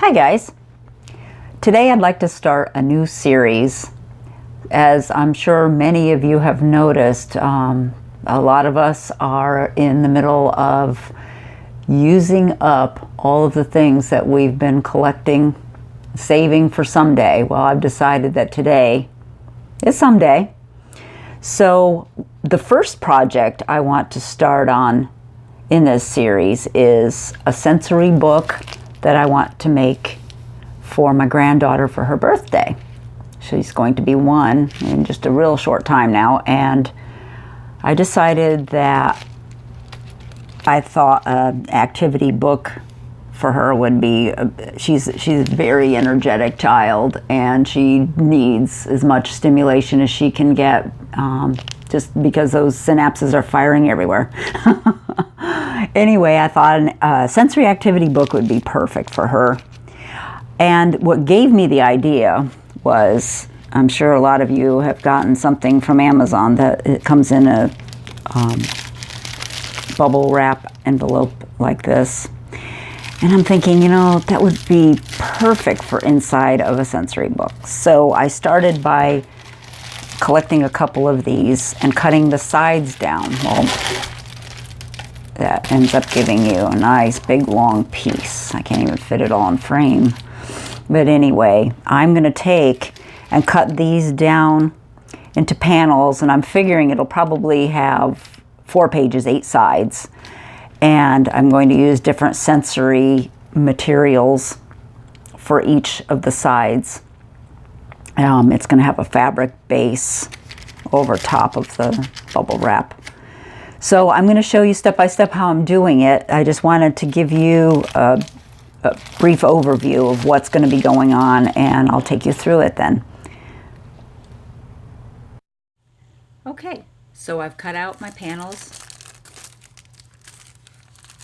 Hi guys. Today I'd like to start a new series. As I'm sure many of you have noticed, a lot of us are in the middle of using up all of the things that we've been collecting, saving for someday. Well, I've decided that today is someday. So the first project I want to start on in this series is a sensory book that I want to make for my granddaughter for her birthday. She's going to be 1 in just a real short time now, and I decided that I thought an activity book for her would be, she's a very energetic child and she needs as much stimulation as she can get, just because those synapses are firing everywhere. Anyway, I thought a sensory activity book would be perfect for her. And what gave me the idea was, I'm sure a lot of you have gotten something from Amazon that it comes in a bubble wrap envelope like this. And I'm thinking, you know, that would be perfect for inside of a sensory book. So I started by collecting a couple of these and cutting the sides down. Well, that ends up giving you a nice big long piece. I can't even fit it all in frame. But anyway, I'm going to take and cut these down into panels, and I'm figuring it'll probably have 4 pages, 8 sides. And I'm going to use different sensory materials for each of the sides. It's going to have a fabric base over top of the bubble wrap. So I'm going to show you step by step how I'm doing it. I just wanted to give you a brief overview of what's going to be going on, and I'll take you through it then. Okay, so I've cut out my panels,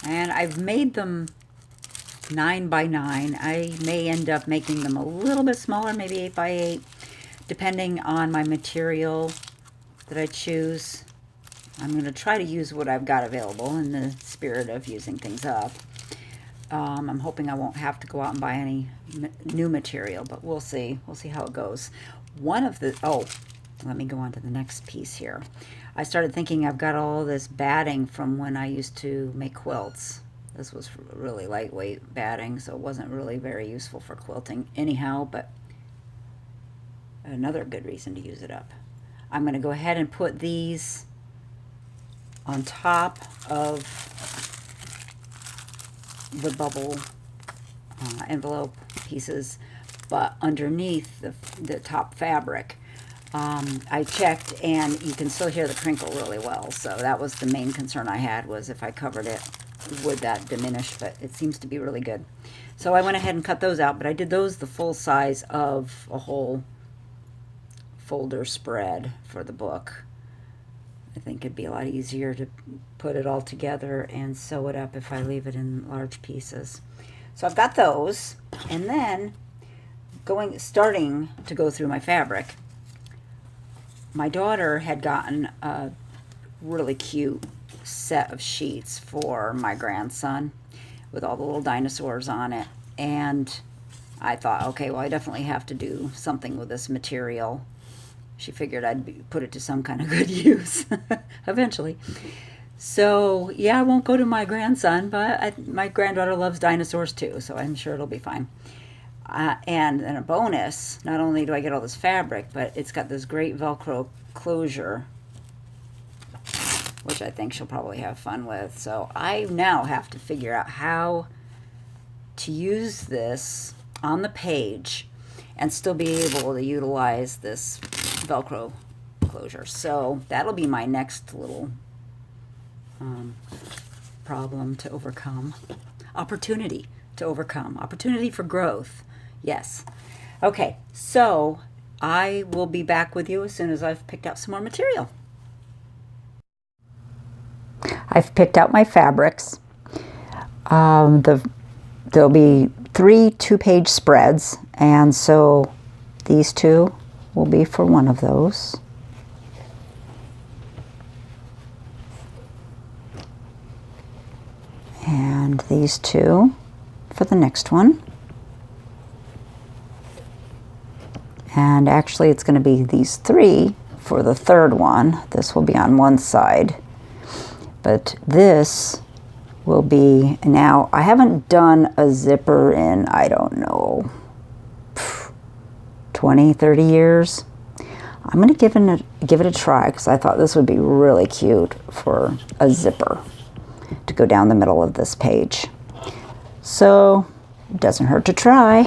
and I've made them 9 by 9. I may end up making them a little bit smaller, maybe 8 by 8, depending on my material that I choose. I'm going to try to use what I've got available in the spirit of using things up. I'm hoping I won't have to go out and buy any new material, but we'll see. We'll see how it goes. Let me go on to the next piece here. I started thinking I've got all this batting from when I used to make quilts. This was really lightweight batting, so it wasn't really very useful for quilting anyhow, but another good reason to use it up. I'm going to go ahead and put these on top of the bubble envelope pieces, but underneath the top fabric. I checked, and you can still hear the crinkle really well, so that was the main concern I had, was if I covered it, would that diminish, but it seems to be really good. So I went ahead and cut those out, but I did those the full size of a whole folder spread for the book. I think it'd be a lot easier to put it all together and sew it up if I leave it in large pieces. So I've got those, and then starting to go through my fabric. My daughter had gotten a really cute set of sheets for my grandson with all the little dinosaurs on it, and I thought, okay, well, I definitely have to do something with this material. She figured I'd put it to some kind of good use eventually. So yeah, I won't go to my grandson, but my granddaughter loves dinosaurs too, so I'm sure it'll be fine. And then a bonus, not only do I get all this fabric, but it's got this great Velcro closure, which I think she'll probably have fun with. So I now have to figure out how to use this on the page and still be able to utilize this Velcro closure. So that'll be my next little problem to overcome. Opportunity to overcome. Opportunity for growth. Yes. Okay, so I will be back with you as soon as I've picked out some more material. I've picked out my fabrics. There'll be 3 2-page spreads, and so these 2 will be for one of those. And these 2 for the next one. And actually it's going to be these 3 for the third one. This will be on one side, but this will be, now I haven't done a zipper in, I don't know, 20, 30 years. I'm going to give it a try because I thought this would be really cute for a zipper to go down the middle of this page. So it doesn't hurt to try.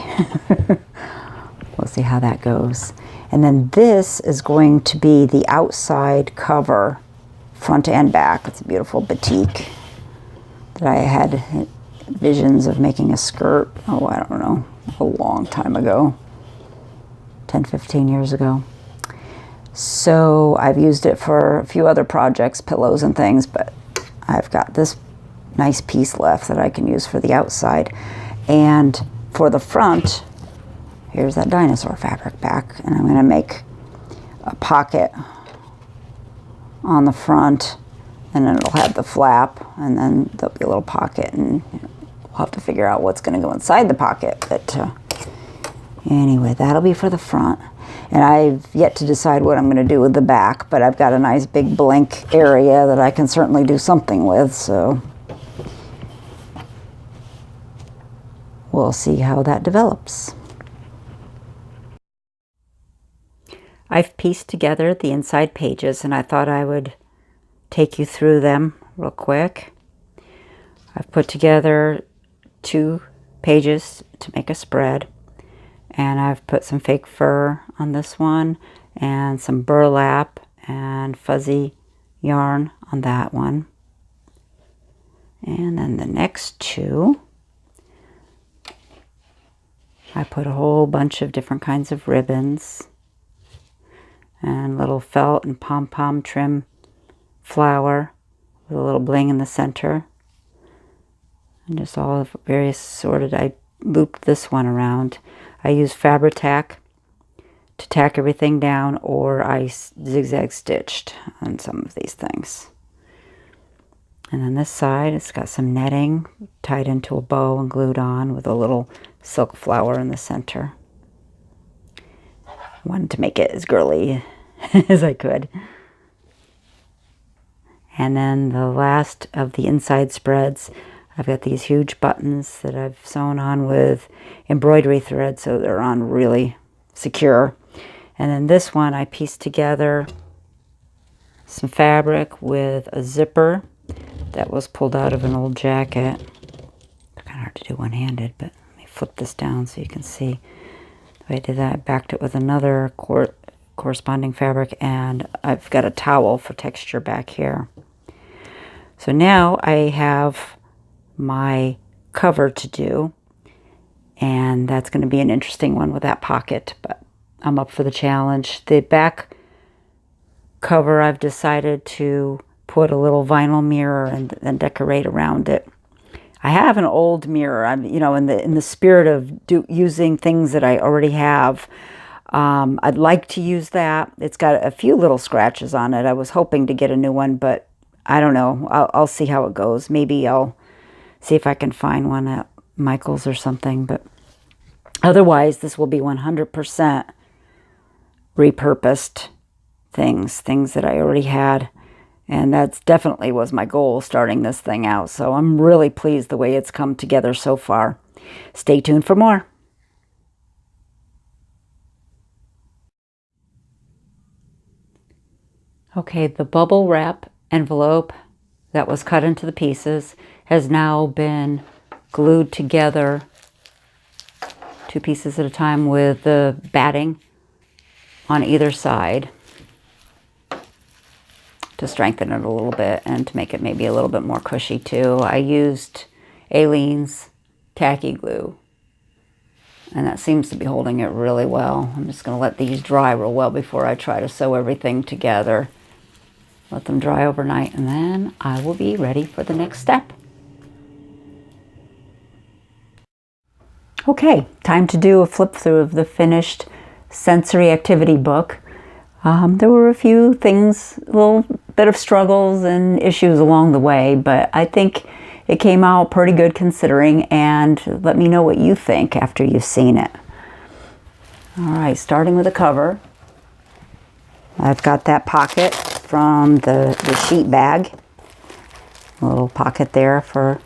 We'll see how that goes. And then this is going to be the outside cover, front and back. It's a beautiful batik that I had visions of making a skirt, oh, I don't know, a long time ago, 10, 15 years ago. So I've used it for a few other projects, pillows and things, but I've got this nice piece left that I can use for the outside. And for the front, here's that dinosaur fabric back, and I'm going to make a pocket on the front, and then it'll have the flap, and then there'll be a little pocket, and we'll have to figure out what's going to go inside the pocket. But anyway, that'll be for the front. And I've yet to decide what I'm going to do with the back, but I've got a nice big blank area that I can certainly do something with, so we'll see how that develops. I've pieced together the inside pages, and I thought I would take you through them real quick. I've put together 2 pages to make a spread, and I've put some fake fur on this one and some burlap and fuzzy yarn on that one. And then the next 2, I put a whole bunch of different kinds of ribbons and little felt and pom-pom trim flower with a little bling in the center. And just all of various sorted, I looped this one around. I use Fabri-Tac to tack everything down, or I zigzag stitched on some of these things. And on this side, it's got some netting tied into a bow and glued on with a little silk flower in the center. Wanted to make it as girly as I could. And then the last of the inside spreads, I've got these huge buttons that I've sewn on with embroidery thread, so they're on really secure. And then this one I pieced together some fabric with a zipper that was pulled out of an old jacket. It's kind of hard to do one-handed, but let me flip this down so you can see the way I did that. I backed it with another corresponding fabric, and I've got a towel for texture back here. So now I have my cover to do, and that's going to be an interesting one with that pocket, but I'm up for the challenge. The back cover, I've decided to put a little vinyl mirror and then decorate around it. I have an old mirror. I'm, you know, in the spirit of using things that I already have. I'd like to use that. It's got a few little scratches on it. I was hoping to get a new one, but I don't know. I'll see how it goes. Maybe I'll see if I can find one at Michael's or something. But otherwise, this will be 100% repurposed things that I already had. And that's definitely was my goal starting this thing out. So I'm really pleased the way it's come together so far. Stay tuned for more. Okay, the bubble wrap envelope that was cut into the pieces has now been glued together 2 pieces at a time with the batting on either side to strengthen it a little bit and to make it maybe a little bit more cushy too. I used Aleene's tacky glue, and that seems to be holding it really well. I'm just going to let these dry real well before I try to sew everything together. Let them dry overnight, and then I will be ready for the next step. Okay, time to do a flip through of the finished sensory activity book. There were a few things, a little bit of struggles and issues along the way, but I think it came out pretty good considering, and let me know what you think after you've seen it. All right, starting with the cover. I've got that pocket from the sheet bag. A little pocket there for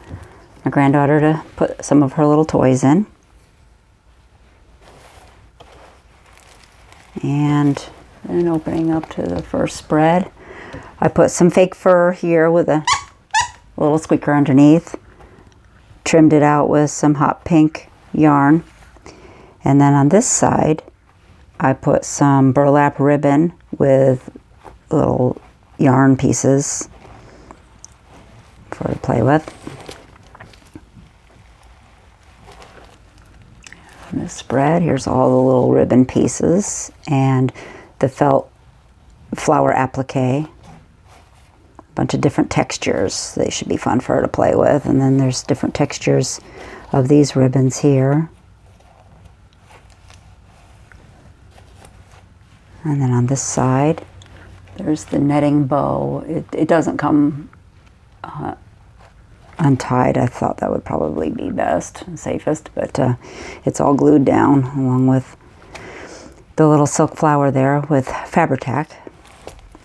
my granddaughter to put some of her little toys in. And then opening up to the first spread, I put some fake fur here with a little squeaker underneath. Trimmed it out with some hot pink yarn. And then on this side, I put some burlap ribbon with little yarn pieces for her to play with. On this spread, here's all the little ribbon pieces and the felt flower applique. A bunch of different textures. They should be fun for her to play with. And then there's different textures of these ribbons here. And then on this side, there's the netting bow. It doesn't come untied. I thought that would probably be best and safest, but it's all glued down along with the little silk flower there with Fabri-Tac.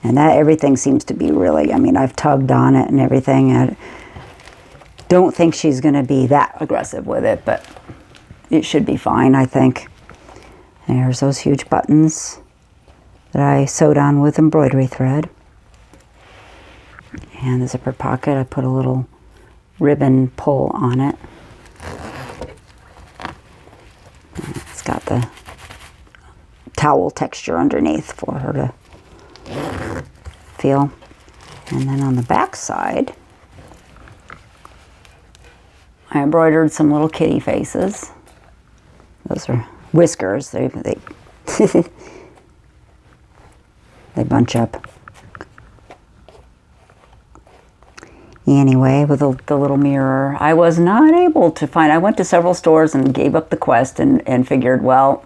And that everything seems to be really, I mean, I've tugged on it and everything. I don't think she's going to be that aggressive with it, but it should be fine, I think. There's those huge buttons that I sewed on with embroidery thread. And the zipper pocket, I put a little ribbon pull on it. And it's got the towel texture underneath for her to feel. And then on the back side, I embroidered some little kitty faces. Those are whiskers. They they bunch up. Anyway, with the little mirror, I was not able to find, I went to several stores and gave up the quest and figured, well,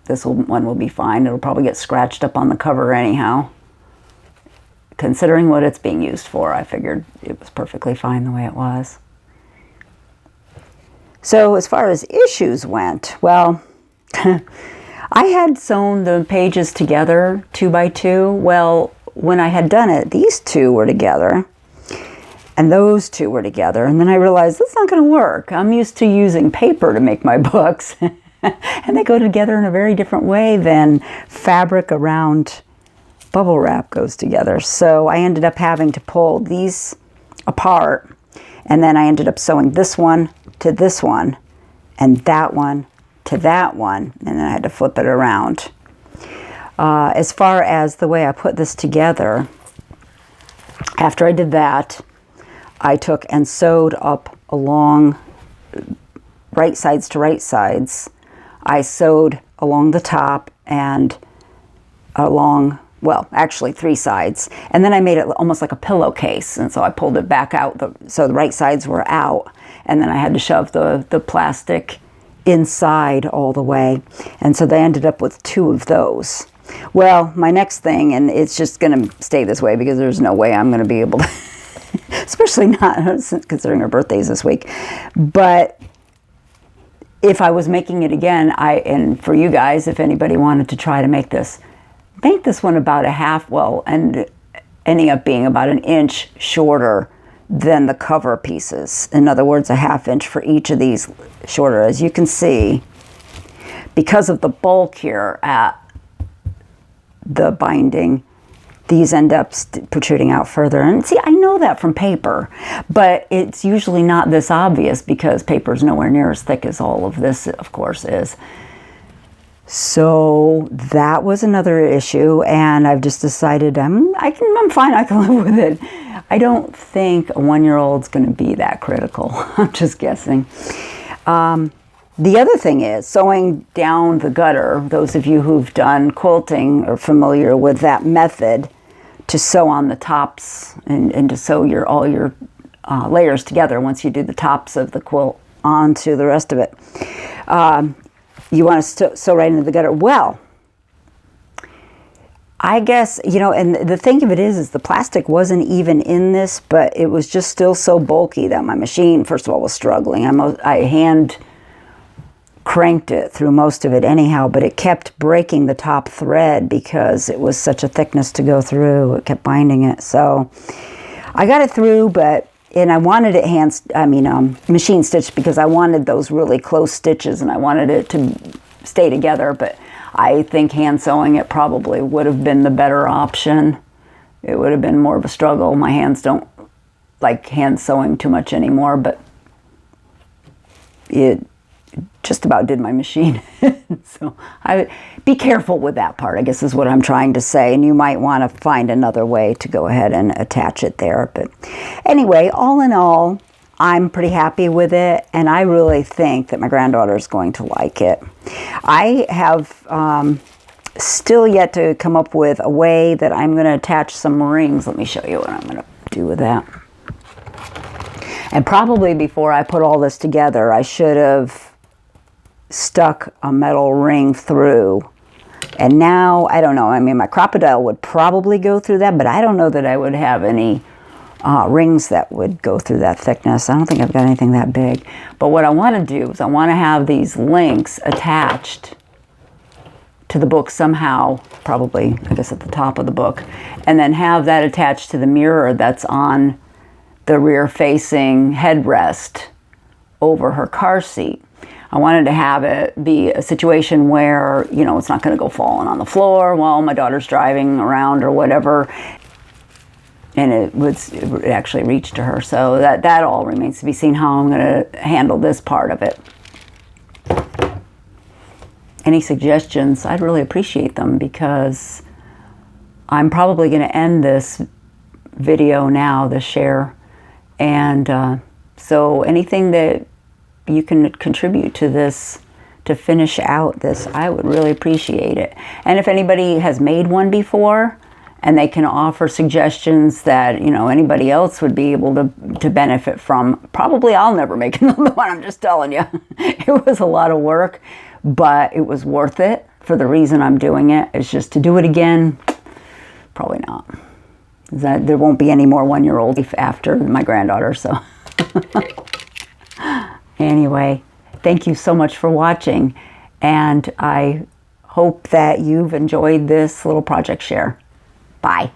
one will be fine. It'll probably get scratched up on the cover anyhow. Considering what it's being used for, I figured it was perfectly fine the way it was. So as far as issues went, well, I had sewn the pages together 2 by 2. Well, when I had done it, these two were together and those two were together. And then I realized that's not going to work. I'm used to using paper to make my books and they go together in a very different way than fabric around bubble wrap goes together. So I ended up having to pull these apart, and then I ended up sewing this one to this one and that one to that one, and then I had to flip it around. As far as the way I put this together, after I did that, I took and sewed up along right sides to right sides. I sewed along the top and along, well, actually 3 sides. And then I made it almost like a pillowcase. And so I pulled it back out, so the right sides were out. And then I had to shove the plastic inside all the way. And so they ended up with 2 of those. Well, my next thing, and it's just going to stay this way because there's no way I'm going to be able to, especially not considering her birthday's this week. But if I was making it again, and for you guys, if anybody wanted to try to make this one about a half, well, and ending up being about 1 inch shorter than the cover pieces. In other words, a 1/2 inch for each of these shorter. As you can see, because of the bulk here at the binding, these end up protruding out further. And see, I know that from paper, but it's usually not this obvious because paper is nowhere near as thick as all of this, of course, is. So that was another issue, and I've just decided I'm fine, I can live with it. I don't think a 1-year-old's going to be that critical. I'm just guessing. The other thing is sewing down the gutter. Those of you who've done quilting are familiar with that method to sew on the tops and to sew all your layers together once you do the tops of the quilt onto the rest of it. You want to sew right into the gutter. Well, I guess, and the thing of it is the plastic wasn't even in this, but it was just still so bulky that my machine, first of all, was struggling. I hand cranked it through most of it anyhow, but it kept breaking the top thread because it was such a thickness to go through. It kept binding it. So I got it through, and I wanted it machine stitched because I wanted those really close stitches and I wanted it to stay together, but I think hand sewing it probably would have been the better option. It would have been more of a struggle. My hands don't like hand sewing too much anymore, but it just about did my machine. So be careful with that part, I guess is what I'm trying to say. And you might want to find another way to go ahead and attach it there. But anyway, all in all, I'm pretty happy with it. And I really think that my granddaughter is going to like it. I have still yet to come up with a way that I'm going to attach some rings. Let me show you what I'm going to do with that. And probably before I put all this together, I should have stuck a metal ring through. And now, I don't know, I mean, my crocodile would probably go through that, but I don't know that I would have any rings that would go through that thickness. I don't think I've got anything that big. But what I want to do is I want to have these links attached to the book somehow, probably, I guess, at the top of the book, and then have that attached to the mirror that's on the rear-facing headrest over her car seat. I wanted to have it be a situation where, you know, it's not going to go falling on the floor while my daughter's driving around or whatever, and it would actually reach to her. So that all remains to be seen how I'm going to handle this part of it. Any suggestions, I'd really appreciate them, because I'm probably going to end this video now, the share. And so anything that you can contribute to this, to finish out this, I would really appreciate it. And if anybody has made one before and they can offer suggestions that, you know, anybody else would be able to benefit from, probably I'll never make another one, I'm just telling you. It was a lot of work, but it was worth it for the reason I'm doing it. It's just to do it again, probably not. There won't be any more one-year-old after my granddaughter, so. Anyway, thank you so much for watching, and I hope that you've enjoyed this little project share. Bye.